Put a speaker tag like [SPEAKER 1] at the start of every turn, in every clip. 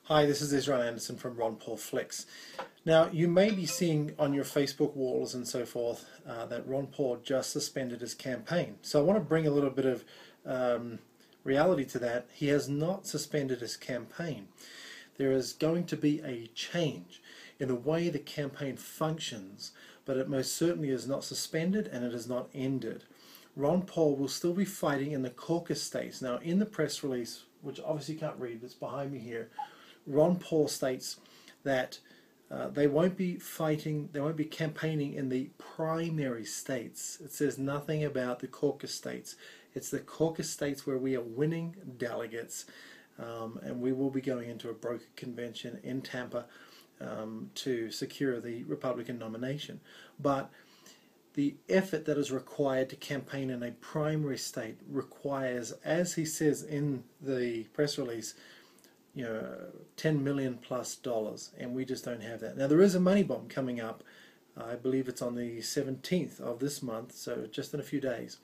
[SPEAKER 1] Hi, this is Israel Anderson from RonPaulFlix. Now, you may be seeing on your Facebook walls and so forth that Ron Paul just suspended his campaign. So I want to bring a little bit of reality to that. He has not suspended his campaign. There is going to be a change in the way the campaign functions, but it most certainly is not suspended and it is not ended. Ron Paul will still be fighting in the caucus states. Now, in the press release, which obviously you can't read, it's behind me here, Ron Paul states that they won't be fighting, they won't be campaigning in the primary states. It says nothing about the caucus states. It's the caucus states where we are winning delegates, and we will be going into a broker convention in Tampa to secure the Republican nomination. But the effort that is required to campaign in a primary state requires, as he says in the press release, $10 million plus, and we just don't have that. Now, there is a money bomb coming up. I believe it's on the 17th of this month, so just in a few days.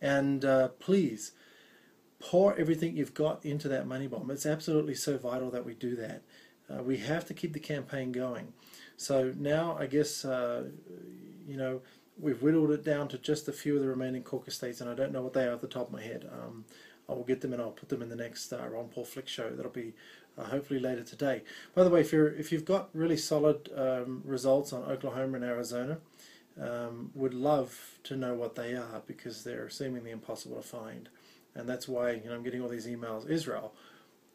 [SPEAKER 1] And please pour everything you've got into that money bomb. It's absolutely so vital that we do that. We have to keep the campaign going. So now, I guess, we've whittled it down to just a few of the remaining caucus states, and I don't know what they are off the top of my head. I will get them and I'll put them in the next RonPaulFlix show. That'll be hopefully later today. By the way, if you've got really solid results on Oklahoma and Arizona, would love to know what they are, because they're seemingly impossible to find. And that's why I'm getting all these emails. Israel,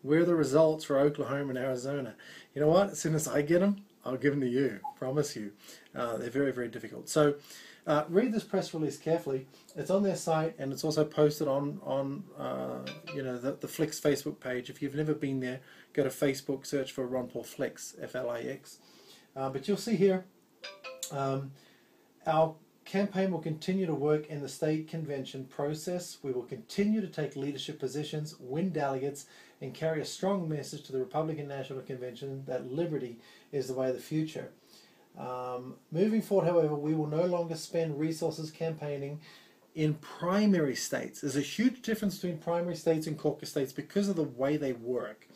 [SPEAKER 1] where are the results for Oklahoma and Arizona? You know what? As soon as I get them, I'll give them to you. Promise you. They're very, very difficult. So read this press release carefully. It's on their site, and it's also posted on the Flix Facebook page. If you've never been there, go to Facebook, search for RonPaulFlix, F-L-I-X. But you'll see here, our campaign will continue to work in the state convention process. We will continue to take leadership positions, win delegates, and carry a strong message to the Republican National Convention that liberty is the way of the future. Moving forward, however, we will no longer spend resources campaigning in primary states. There's a huge difference between primary states and caucus states because of the way they work.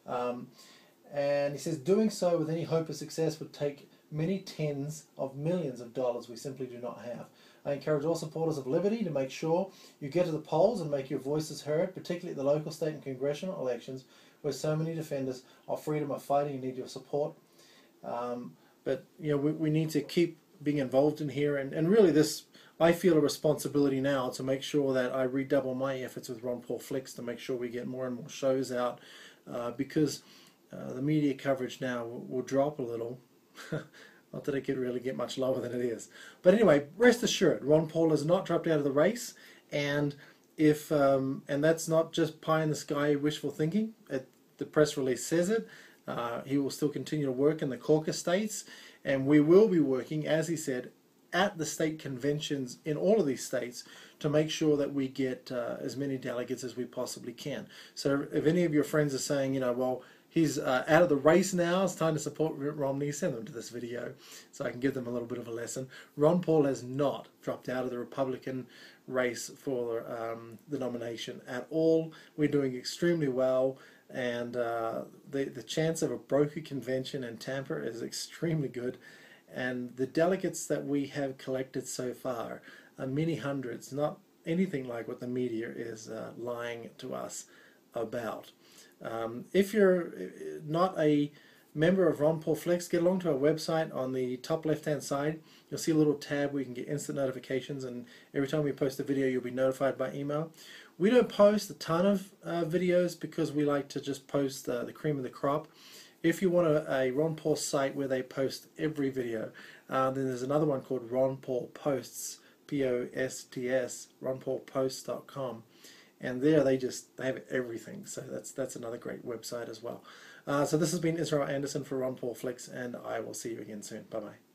[SPEAKER 1] And he says doing so with any hope of success would take many tens of millions of dollars we simply do not have. I encourage all supporters of liberty to make sure you get to the polls and make your voices heard, particularly at the local, state, and congressional elections, where so many defenders of freedom are fighting and need your support. But we need to keep being involved in here, and really this, I feel a responsibility now to make sure that I redouble my efforts with RonPaulFlix to make sure we get more and more shows out, because the media coverage now will drop a little. Not that it could really get much lower than it is. But anyway, rest assured, Ron Paul has not dropped out of the race, and if and that's not just pie in the sky wishful thinking. The press release says it. He will still continue to work in the caucus states, and we will be working, as he said, at the state conventions in all of these states to make sure that we get as many delegates as we possibly can. So if any of your friends are saying, well, he's out of the race now, it's time to support Romney, send them to this video so I can give them a little bit of a lesson. Ron Paul has not dropped out of the Republican race for the nomination at all. We're doing extremely well, and the chance of a broker convention in Tampa is extremely good, and the delegates that we have collected so far are many hundreds, not anything like what the media is lying to us about. If you're not a member of RonPaulFlix, get along to our website. On the top left hand side you'll see a little tab where you can get instant notifications, and every time we post a video you'll be notified by email. We don't post a ton of videos because we like to just post the cream of the crop. If you want a Ron Paul site where they post every video, then there's another one called Ron Paul Posts, P-O-S-T-S, RonPaulPosts.com. And there they have everything. So that's another great website as well. So this has been Israel Anderson for RonPaulFlix, and I will see you again soon. Bye-bye.